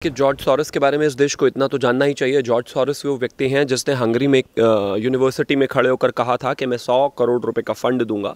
कि George sorrows के बारे में इस देश को इतना तो जानना ही चाहिए। जॉर्ज सॉरोस वो व्यक्ति हैं जिसने हंगरी में यूनिवर्सिटी में खड़े होकर कहा था कि मैं 100 करोड़ रुपए का फंड दूंगा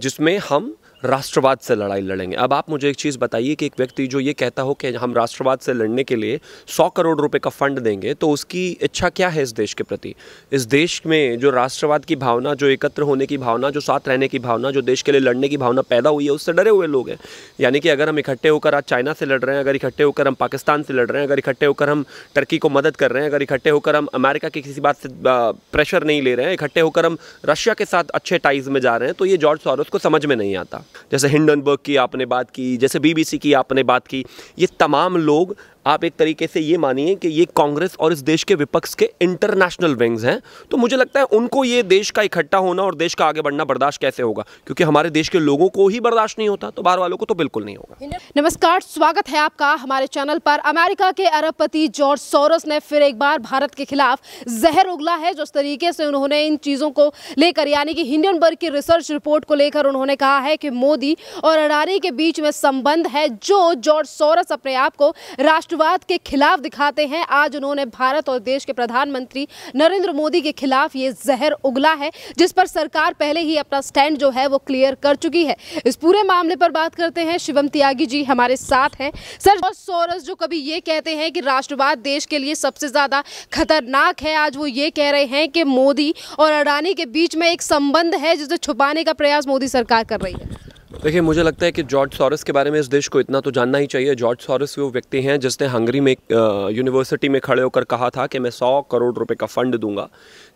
जिसमें हम राष्ट्रवाद से लड़ाई लड़ेंगे। अब आप मुझे एक चीज़ बताइए कि एक व्यक्ति जो ये कहता हो कि हम राष्ट्रवाद से लड़ने के लिए 100 करोड़ रुपए का फंड देंगे, तो उसकी इच्छा क्या है इस देश के प्रति। इस देश में जो राष्ट्रवाद की भावना, जो एकत्र होने की भावना, जो साथ रहने की भावना, जो देश के लिए लड़ने की भावना पैदा हुई है, उससे डरे हुए लोग हैं। यानी कि अगर हम इकट्ठे होकर आज चाइना से लड़ रहे हैं, अगर इकट्ठे होकर हम पाकिस्तान से लड़ रहे हैं, अगर इकट्ठे होकर हम टर्की को मदद कर रहे हैं, अगर इकट्ठे होकर हम अमेरिका की किसी बात से प्रेशर नहीं ले रहे हैं, इकट्ठे होकर हम रशिया के साथ अच्छे टाइज में जा रहे हैं, तो ये जॉर्ज सॉरोस को समझ में नहीं आता। जैसे हिंडनबर्ग की आपने बात की, जैसे बीबीसी की आपने बात की, ये तमाम लोग आप एक तरीके से ये मानिए कि ये कांग्रेस और इस देश के विपक्ष के इंटरनेशनल विंग्स हैं। तो मुझे लगता है उनको ये देश का इकट्ठा होना और देश का आगे बढ़ना बर्दाश्त कैसे होगा, क्योंकि हमारे देश के लोगों को ही बर्दाश्त नहीं होता तो बाहर वालों को तो बिल्कुल नहीं होगा। नमस्कार, स्वागत है आपका हमारे चैनल पर। अमेरिका के अरबपति जॉर्ज सोरोस ने फिर एक बार भारत के खिलाफ जहर उगला है। जिस तरीके से उन्होंने इन चीजों को लेकर, यानी कि हिंडनबर्ग की रिसर्च रिपोर्ट को लेकर उन्होंने कहा है कि मोदी और अडानी के बीच में संबंध है, जो जॉर्ज सोरोस अपने आप को राष्ट्रवाद के खिलाफ दिखाते हैं। आज उन्होंने भारत और देश के प्रधानमंत्री नरेंद्र मोदी के खिलाफ ये जहर उगला है, जिस पर सरकार पहले ही अपना स्टैंड जो है वो क्लियर कर चुकी है। इस पूरे मामले पर बात करते हैं। शिवम त्यागी जी हमारे साथ हैं। सर, जॉर्ज सोरोस जो कभी ये कहते हैं कि राष्ट्रवाद देश के लिए सबसे ज्यादा खतरनाक है, आज वो ये कह रहे हैं कि मोदी और अडानी के बीच में एक संबंध है जिसे छुपाने का प्रयास मोदी सरकार कर रही है। देखिए, मुझे लगता है कि जॉर्ज सॉरोस के बारे में इस देश को इतना तो जानना ही चाहिए। जॉर्ज सॉरोस वो व्यक्ति हैं जिसने हंगरी में यूनिवर्सिटी में खड़े होकर कहा था कि मैं 100 करोड़ रुपए का फंड दूंगा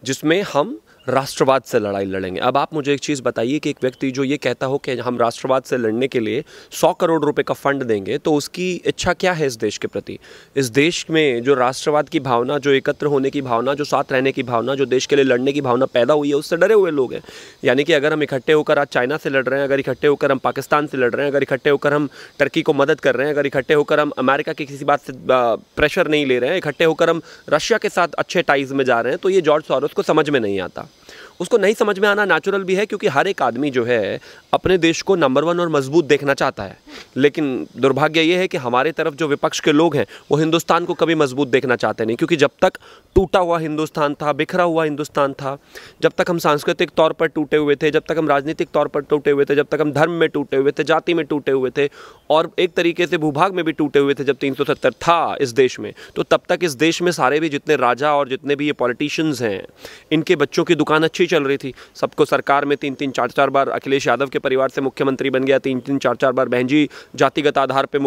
जिसमें हम राष्ट्रवाद से लड़ाई लड़ेंगे। अब आप मुझे एक चीज़ बताइए कि एक व्यक्ति जो ये कहता हो कि हम राष्ट्रवाद से लड़ने के लिए 100 करोड़ रुपए का फंड देंगे, तो उसकी इच्छा क्या है इस देश के प्रति। इस देश में जो राष्ट्रवाद की भावना, जो एकत्र होने की भावना, जो साथ रहने की भावना, जो देश के लिए लड़ने की भावना पैदा हुई है, उससे डरे हुए लोग हैं। यानी कि अगर हम इकट्ठे होकर आज चाइना से लड़ रहे हैं, अगर इकट्ठे होकर हम पाकिस्तान से लड़ रहे हैं, अगर इकट्ठे होकर हम टर्की को मदद कर रहे हैं, अगर इकट्ठे होकर हम अमेरिका की किसी बात से प्रेशर नहीं ले रहे हैं, इकट्ठे होकर हम रशिया के साथ अच्छे टाइज में जा रहे हैं, तो ये जॉर्ज सॉरोस को समझ में नहीं आता। उसको नहीं समझ में आना नेचुरल भी है, क्योंकि हर एक आदमी जो है अपने देश को नंबर 1 और मजबूत देखना चाहता है। लेकिन दुर्भाग्य ये है कि हमारे तरफ जो विपक्ष के लोग हैं वो हिंदुस्तान को कभी मजबूत देखना चाहते नहीं, क्योंकि जब तक टूटा हुआ हिंदुस्तान था, बिखरा हुआ हिंदुस्तान था, जब तक हम सांस्कृतिक तौर पर टूटे हुए थे, जब तक हम राजनीतिक तौर पर टूटे हुए थे, जब तक हम धर्म में टूटे हुए थे, जाति में टूटे हुए थे और एक तरीके से भूभाग में भी टूटे हुए थे, जब 370 था इस देश में, तो तब तक इस देश में सारे भी जितने राजा और जितने भी ये पॉलिटिशियंस हैं, इनके बच्चों की दुकान अच्छी चल रही थी। सबको सरकार में 3-3, 4-4 बार अखिलेश यादव के परिवार से मुख्यमंत्री बन गया, 3-3, 4-4 बार बहनजी जातिगत आधार पर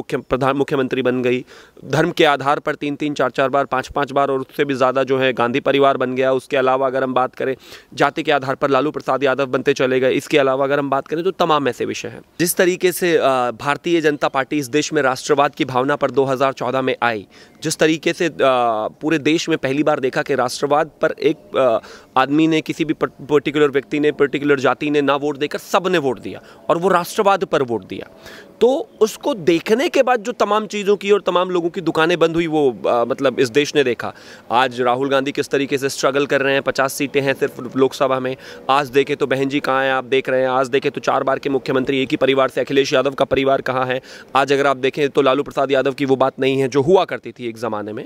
मुख्यमंत्री बन गई, धर्म के आधार पर 3-3, 4-4 बार, 5-5 बार और उससे भी ज़्यादा जो है गांधी परिवार बन गया। उसके अलावा अगर हम बात करें जाति के आधार पर लालू प्रसाद यादव बनते चले गए। इसके अलावा अगर हम बात करें तो तमाम ऐसे विषय हैं। जिस तरीके से भारतीय जनता पार्टी इस देश में राष्ट्रवाद की भावना पर 2014 में आई, जिस तरीके से पूरे देश में पहली बार देखा कि राष्ट्रवाद पर एक आदमी ने, किसी भी पर्टिकुलर व्यक्ति ने, पर्टिकुलर जाति ने ना वोट देकर सब ने वोट दिया और वो राष्ट्रवाद पर वोट दिया, तो उसको देखने के बाद जो तमाम चीज़ों की और तमाम लोगों की दुकानें बंद हुई, वो मतलब इस देश ने देखा। आज राहुल गांधी किस तरीके से स्ट्रगल कर रहे हैं, 50 सीटें हैं सिर्फ लोकसभा में। आज देखें तो बहन जी कहाँ हैं, आप देख रहे हैं। आज देखें तो 4 बार के मुख्यमंत्री एक ही परिवार से, अखिलेश यादव का परिवार कहाँ है। आज अगर आप देखें तो लालू प्रसाद यादव की वो बात नहीं है जो हुआ करती थी एक ज़माने में।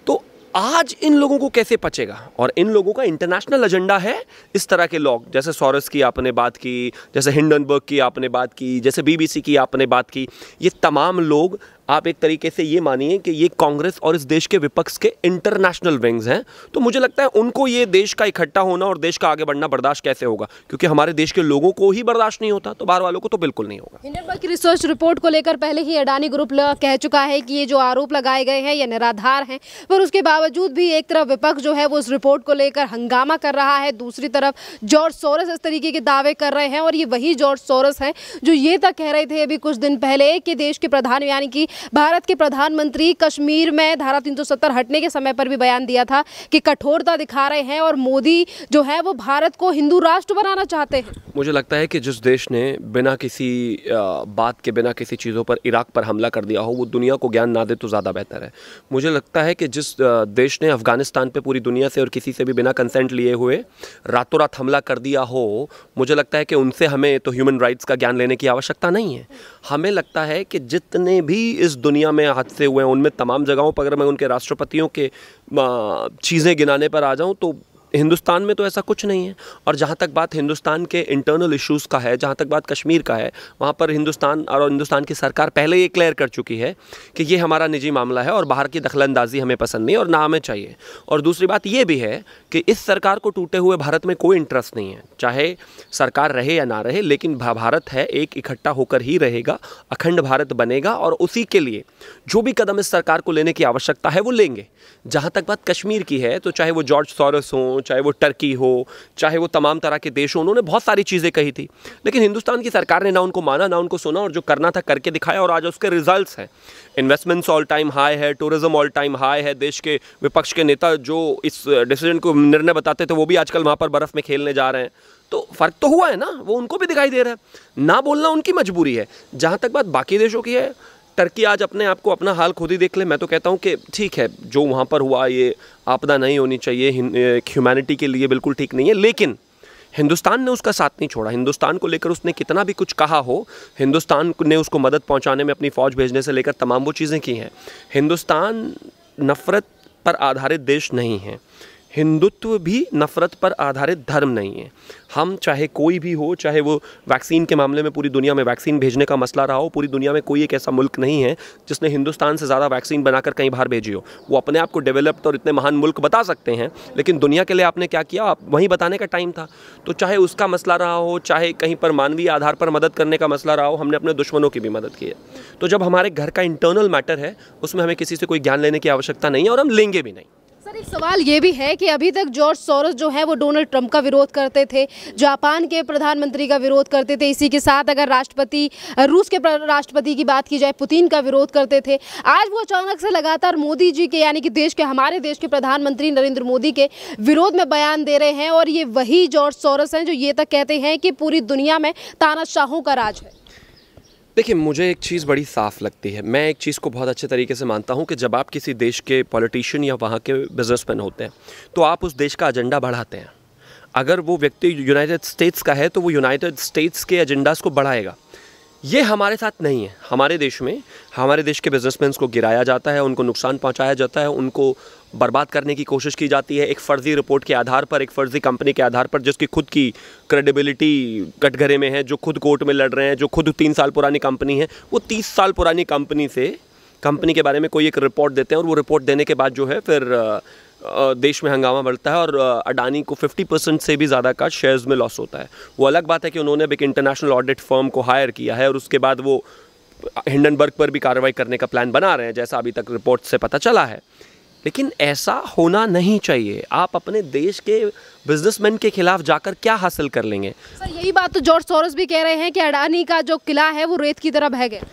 तो आज इन लोगों को कैसे पचेगा, और इन लोगों का इंटरनेशनल एजेंडा है। इस तरह के लोग, जैसे सॉरोस की आपने बात की, जैसे हिंडनबर्ग की आपने बात की, जैसे बीबीसी की आपने बात की, ये तमाम लोग आप एक तरीके से ये मानिए कि ये कांग्रेस और इस देश के विपक्ष के इंटरनेशनल विंग्स हैं। तो मुझे लगता है उनको ये देश का इकट्ठा होना और देश का आगे बढ़ना बर्दाश्त कैसे होगा, क्योंकि हमारे देश के लोगों को ही बर्दाश्त नहीं होता तो बाहर वालों को तो बिल्कुल नहीं होगा। हिंडनबर्ग की रिसर्च रिपोर्ट को लेकर पहले ही अडानी ग्रुप कह चुका है कि ये जो आरोप लगाए गए हैं ये निराधार हैं, पर उसके बावजूद भी एक तरफ विपक्ष जो है वो उस रिपोर्ट को लेकर हंगामा कर रहा है, दूसरी तरफ जॉर्ज सोरोस इस तरीके के दावे कर रहे हैं। और ये वही जॉर्ज सोरोस हैं जो ये तक कह रहे थे अभी कुछ दिन पहले कि देश के प्रधान, यानी कि भारत के प्रधानमंत्री कश्मीर में धारा 370 हटने के समय पर भी बयान दिया था कि कठोरता दिखा रहे हैं और मोदी जो है वो भारत को हिंदू राष्ट्र बनाना चाहते हैं। मुझे लगता है कि जिस देश ने बिना किसी बात के, बिना किसी चीज़ों पर इराक पर हमला कर दिया हो, वो दुनिया को ज्ञान ना दे तो ज़्यादा बेहतर है। मुझे लगता है कि जिस देश ने अफगानिस्तान पे पूरी दुनिया से और किसी से भी बिना कंसेंट लिए हुए रातों रात हमला कर दिया हो, मुझे लगता है कि उनसे हमें तो ह्यूमन राइट्स का ज्ञान लेने की आवश्यकता नहीं है। हमें लगता है कि जितने भी इस दुनिया में हादसे हुए हैं उनमें तमाम जगहों पर अगर मैं उनके राष्ट्रपतियों के चीज़ें गिनाने पर आ जाऊं तो हिंदुस्तान में तो ऐसा कुछ नहीं है। और जहाँ तक बात हिंदुस्तान के इंटरनल इश्यूज़ का है, जहाँ तक बात कश्मीर का है, वहाँ पर हिंदुस्तान की सरकार पहले ये क्लियर कर चुकी है कि ये हमारा निजी मामला है और बाहर की दखलंदाजी हमें पसंद नहीं और ना हमें चाहिए। और दूसरी बात ये भी है कि इस सरकार को टूटे हुए भारत में कोई इंटरेस्ट नहीं है, चाहे सरकार रहे या ना रहे, लेकिन भारत है एक इकट्ठा होकर ही रहेगा, अखंड भारत बनेगा और उसी के लिए जो भी कदम इस सरकार को लेने की आवश्यकता है वो लेंगे। जहाँ तक बात कश्मीर की है तो चाहे वो जॉर्ज सॉरोस हो, चाहे वो टर्की हो, चाहे वो तमाम तरह के देश हो, उन्होंने बहुत सारी चीज़ें कही थी, लेकिन हिंदुस्तान की सरकार ने ना उनको माना ना उनको सुना और जो करना था करके दिखाया और आज उसके रिजल्ट्स हैं। इन्वेस्टमेंट्स ऑल टाइम हाई है, टूरिज्म ऑल टाइम हाई है। देश के विपक्ष के नेता जो इस डिसीजन को निर्णय बताते थे वो भी आजकल वहाँ पर बर्फ़ में खेलने जा रहे हैं। तो फ़र्क तो हुआ है ना, वो उनको भी दिखाई दे रहा है। ना बोलना उनकी मजबूरी है। जहाँ तक बात बाकी देशों की है, टर्की आज अपने आप को अपना हाल खुद ही देख ले। मैं तो कहता हूँ कि ठीक है, जो वहाँ पर हुआ ये आपदा नहीं होनी चाहिए, ह्यूमैनिटी के लिए बिल्कुल ठीक नहीं है, लेकिन हिंदुस्तान ने उसका साथ नहीं छोड़ा। हिंदुस्तान को लेकर उसने कितना भी कुछ कहा हो, हिंदुस्तान ने उसको मदद पहुँचाने में अपनी फ़ौज भेजने से लेकर तमाम वो चीज़ें की हैं। हिंदुस्तान नफ़रत पर आधारित देश नहीं है, हिंदुत्व भी नफ़रत पर आधारित धर्म नहीं है। हम चाहे कोई भी हो, चाहे वो वैक्सीन के मामले में पूरी दुनिया में वैक्सीन भेजने का मसला रहा हो, पूरी दुनिया में कोई एक ऐसा मुल्क नहीं है जिसने हिंदुस्तान से ज़्यादा वैक्सीन बनाकर कहीं बाहर भेजी हो। वो अपने आप को डेवलप्ड और इतने महान मुल्क बता सकते हैं, लेकिन दुनिया के लिए आपने क्या किया, आप वहीं बताने का टाइम था। तो चाहे उसका मसला रहा हो, चाहे कहीं पर मानवीय आधार पर मदद करने का मसला रहा हो, हमने अपने दुश्मनों की भी मदद की है। तो जब हमारे घर का इंटरनल मैटर है उसमें हमें किसी से कोई ज्ञान लेने की आवश्यकता नहीं है और हम लेंगे भी नहीं। सर, एक सवाल ये भी है कि अभी तक जॉर्ज सोरोस जो है वो डोनाल्ड ट्रंप का विरोध करते थे, जापान के प्रधानमंत्री का विरोध करते थे, इसी के साथ अगर रूस के राष्ट्रपति की बात की जाए पुतिन का विरोध करते थे। आज वो अचानक से लगातार मोदी जी के यानी कि हमारे देश के प्रधानमंत्री नरेंद्र मोदी के विरोध में बयान दे रहे हैं और ये वही जॉर्ज सोरोस हैं जो ये तक कहते हैं कि पूरी दुनिया में तानाशाहों का राज है। देखिए, मुझे एक चीज़ बड़ी साफ़ लगती है। मैं एक चीज़ को बहुत अच्छे तरीके से मानता हूँ कि जब आप किसी देश के पॉलिटिशियन या वहाँ के बिजनेसमैन होते हैं तो आप उस देश का एजेंडा बढ़ाते हैं। अगर वो व्यक्ति यूनाइटेड स्टेट्स का है तो वो यूनाइटेड स्टेट्स के एजेंडास को बढ़ाएगा। ये हमारे साथ नहीं है। हमारे देश में हमारे देश के बिजनेसमैन को गिराया जाता है, उनको नुकसान पहुंचाया जाता है, उनको बर्बाद करने की कोशिश की जाती है एक फ़र्ज़ी रिपोर्ट के आधार पर, एक फ़र्ज़ी कंपनी के आधार पर जिसकी खुद की क्रेडिबिलिटी कटघरे में है, जो खुद कोर्ट में लड़ रहे हैं, जो खुद 3 साल पुरानी कंपनी है, वो 30 साल पुरानी कंपनी के बारे में कोई एक रिपोर्ट देते हैं और वो रिपोर्ट देने के बाद जो है फिर देश में हंगामा बढ़ता है और अडानी को 50% से भी ज़्यादा का शेयर्स में लॉस होता है। वो अलग बात है कि उन्होंने अब एक इंटरनेशनल ऑडिट फर्म को हायर किया है और उसके बाद वो हिंडनबर्ग पर भी कार्रवाई करने का प्लान बना रहे हैं, जैसा अभी तक रिपोर्ट से पता चला है। लेकिन ऐसा होना नहीं चाहिए। आप अपने देश के बिजनेसमैन के खिलाफ जाकर क्या हासिल कर लेंगे? सर, यही बात तो जॉर्ज सोरोस भी कह रहे हैं कि अडानी का जो किला है वो रेत की तरह बह गया।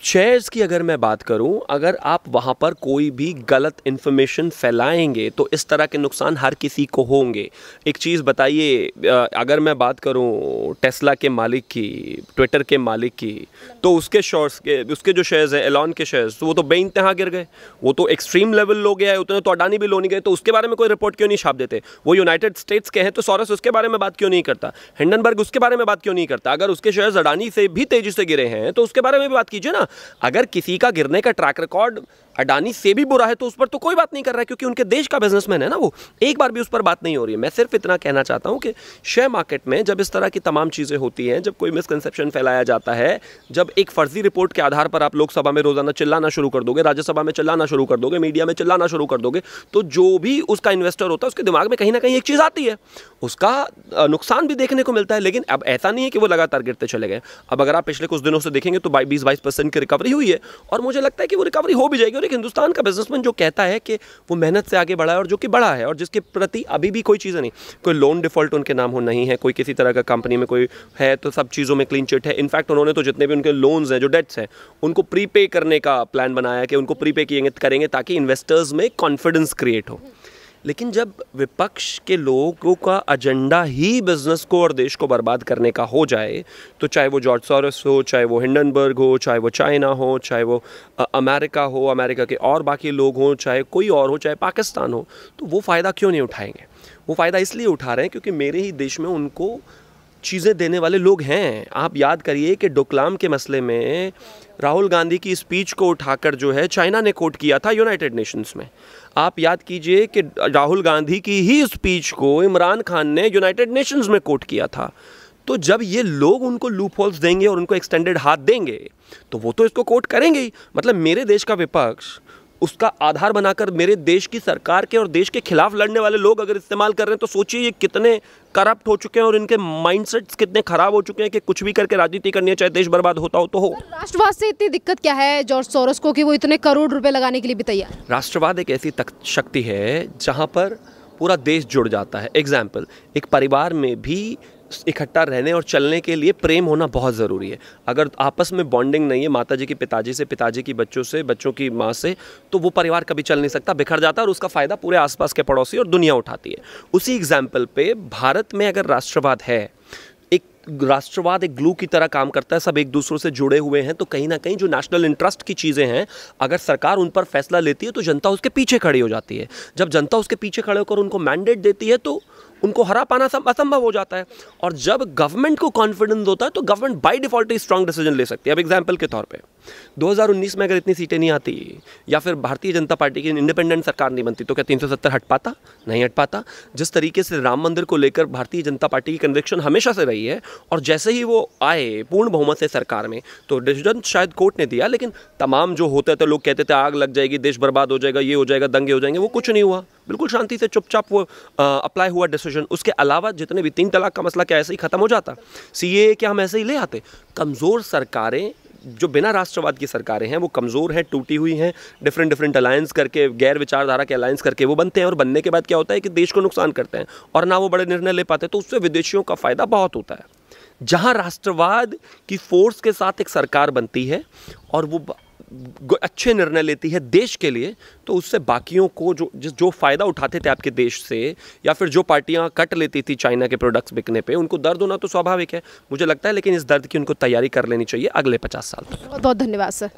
शेयर्स की अगर मैं बात करूं, अगर आप वहां पर कोई भी गलत इन्फॉर्मेशन फैलाएंगे तो इस तरह के नुकसान हर किसी को होंगे। एक चीज़ बताइए, अगर मैं बात करूं टेस्ला के मालिक की, ट्विटर के मालिक की, तो उसके जो शेयर्स हैं, एलॉन के शेयर्स, तो वो तो बेइंतहा गिर गए, वो तो एक्सट्रीम लेवल लो गया है, उतने तो अडानी भी लो नहीं गए। तो उसके बारे में कोई रिपोर्ट क्यों नहीं छाप देते? वो यूनाइटेड स्टेट्स के हैं तो सोरोस उसके बारे में बात क्यों नहीं करता? हिंडनबर्ग उसके बारे में बात क्यों नहीं करता? अगर उसके शेयर्स अडानी से भी तेजी से गिरे हैं तो उसके बारे में भी बात कीजिए ना। अगर किसी का गिरने का ट्रैक रिकॉर्ड अडानी से भी बुरा है तो उस पर तो कोई बात नहीं कर रहा है, क्योंकि उनके देश का बिजनेसमैन है ना वो। एक बार भी उस पर बात नहीं हो रही है। मैं सिर्फ इतना कहना चाहता हूं कि शेयर मार्केट में जब इस तरह की तमाम चीज़ें होती हैं, जब कोई मिसकंसेप्शन फैलाया जाता है, जब एक फर्जी रिपोर्ट के आधार पर आप लोकसभा में रोजाना चिल्लाना शुरू कर दोगे, राज्यसभा में चिल्लाना शुरू कर दोगे, मीडिया में चिल्लाना शुरू कर दोगे, तो जो भी उसका इन्वेस्टर होता है उसके दिमाग में कहीं ना कहीं एक चीज़ आती है, उसका नुकसान भी देखने को मिलता है। लेकिन अब ऐसा नहीं है कि वो लगातार गिरते चले गए। अब अगर आप पिछले कुछ दिनों से देखेंगे तो 20-22% की रिकवरी हुई है और मुझे लगता है कि वो रिकवरी हो भी जाएगी। और एक हिंदुस्तान का बिजनेसमैन जो कहता है कि वो मेहनत से आगे बढ़ा है और जो कि बड़ा है और जिसके प्रति अभी भी कोई चीज़ नहीं, कोई लोन डिफॉल्ट उनके नाम हो नहीं है, कोई किसी तरह का कंपनी में कोई है तो सब चीज़ों में क्लीन चिट है। इनफैक्ट उन्होंने तो जितने भी उनके लोन्स हैं, जो डेट्स हैं, उनको प्रीपे करने का प्लान बनाया है कि उनको प्रीपे करेंगे ताकि इन्वेस्टर्स में कॉन्फिडेंस क्रिएट हो। लेकिन जब विपक्ष के लोगों का एजेंडा ही बिजनेस को और देश को बर्बाद करने का हो जाए, तो चाहे वो जॉर्ज सोरोस हो, चाहे वो हिंडनबर्ग हो, चाहे वो चाइना हो, चाहे वो अमेरिका हो, अमेरिका के और बाकी लोग हों, चाहे कोई और हो, चाहे पाकिस्तान हो, तो वो फ़ायदा क्यों नहीं उठाएंगे? वो फ़ायदा इसलिए उठा रहे हैं क्योंकि मेरे ही देश में उनको चीज़ें देने वाले लोग हैं। आप याद करिए कि डोकलाम के मसले में राहुल गांधी की स्पीच को उठाकर जो है चाइना ने कोट किया था यूनाइटेड नेशंस में। आप याद कीजिए कि राहुल गांधी की ही स्पीच को इमरान खान ने यूनाइटेड नेशंस में कोट किया था। तो जब ये लोग उनको लूप होल्स देंगे और उनको एक्सटेंडेड हाथ देंगे तो वो तो इसको कोट करेंगे ही। मतलब मेरे देश का विपक्ष उसका आधार बनाकर मेरे देश की सरकार के और देश के खिलाफ लड़ने वाले लोग अगर इस्तेमाल कर रहे हैं तो सोचिए ये कितने करप्ट हो चुके हैं और इनके माइंडसेट्स कितने खराब हो चुके हैं कि कुछ भी करके राजनीति करनी है, चाहे देश बर्बाद होता हो तो हो। राष्ट्रवाद से इतनी दिक्कत क्या है जॉर्ज सोरोस को कि वो इतने करोड़ रुपए लगाने के लिए भी तैयार? राष्ट्रवाद एक ऐसी शक्ति है जहां पर पूरा देश जुड़ जाता है। एग्जाम्पल, एक परिवार में भी इकट्ठा रहने और चलने के लिए प्रेम होना बहुत ज़रूरी है। अगर आपस में बॉन्डिंग नहीं है माता जी की पिताजी से, पिताजी की बच्चों से, बच्चों की माँ से, तो वो परिवार कभी चल नहीं सकता, बिखर जाता है और उसका फ़ायदा पूरे आसपास के पड़ोसी और दुनिया उठाती है। उसी एग्जाम्पल पे भारत में अगर राष्ट्रवाद है, राष्ट्रवाद एक ग्लू की तरह काम करता है, सब एक दूसरों से जुड़े हुए हैं, तो कहीं ना कहीं जो नेशनल इंटरेस्ट की चीज़ें हैं अगर सरकार उन पर फैसला लेती है तो जनता उसके पीछे खड़ी हो जाती है। जब जनता उसके पीछे खड़े होकर उनको मैंडेट देती है तो उनको हरा पाना असंभव हो जाता है। और जब गवर्नमेंट को कॉन्फिडेंस होता है तो government by default he strong decision ले सकती है। अब एग्जाम्पल के तौर पे 2019 में अगर इतनी सीटें नहीं आती या फिर भारतीय जनता पार्टी की इंडिपेंडेंट सरकार नहीं बनती तो क्या 370 हट पाता? नहीं हट पाता। जिस तरीके से राम मंदिर को लेकर भारतीय जनता पार्टी की कन्विक्शन हमेशा से रही है और जैसे ही वो आए पूर्ण बहुमत से सरकार में तो डिसीजन शायद कोर्ट ने दिया, लेकिन तमाम जो होते थे लोग कहते थे आग लग जाएगी, देश बर्बाद हो जाएगा, ये हो जाएगा, दंगे हो जाएंगे, वो कुछ नहीं हुआ। बिल्कुल शांति से चुपचाप वो अप्लाई हुआ डिसीजन। उसके अलावा जितने भी 3 तलाक का मसला क्या ऐसे ही खत्म हो जाता? सीएए क्या हम ऐसे ही ले आते? कमज़ोर सरकारें जो बिना राष्ट्रवाद की सरकारें हैं वो कमज़ोर हैं, टूटी हुई हैं, डिफरेंट अलायंस करके, गैर विचारधारा के अलायंस करके वो बनते हैं और बनने के बाद क्या होता है कि देश को नुकसान करते हैं और ना वो बड़े निर्णय ले पाते, तो उससे विदेशियों का फ़ायदा बहुत होता है। जहाँ राष्ट्रवाद की फोर्स के साथ एक सरकार बनती है और वो अच्छे निर्णय लेती है देश के लिए, तो उससे बाकियों को जो फ़ायदा उठाते थे आपके देश से या फिर जो पार्टियां कट लेती थी चाइना के प्रोडक्ट्स बिकने पे, उनको दर्द होना तो स्वाभाविक है मुझे लगता है, लेकिन इस दर्द की उनको तैयारी कर लेनी चाहिए अगले 50 साल तक। बहुत बहुत धन्यवाद सर।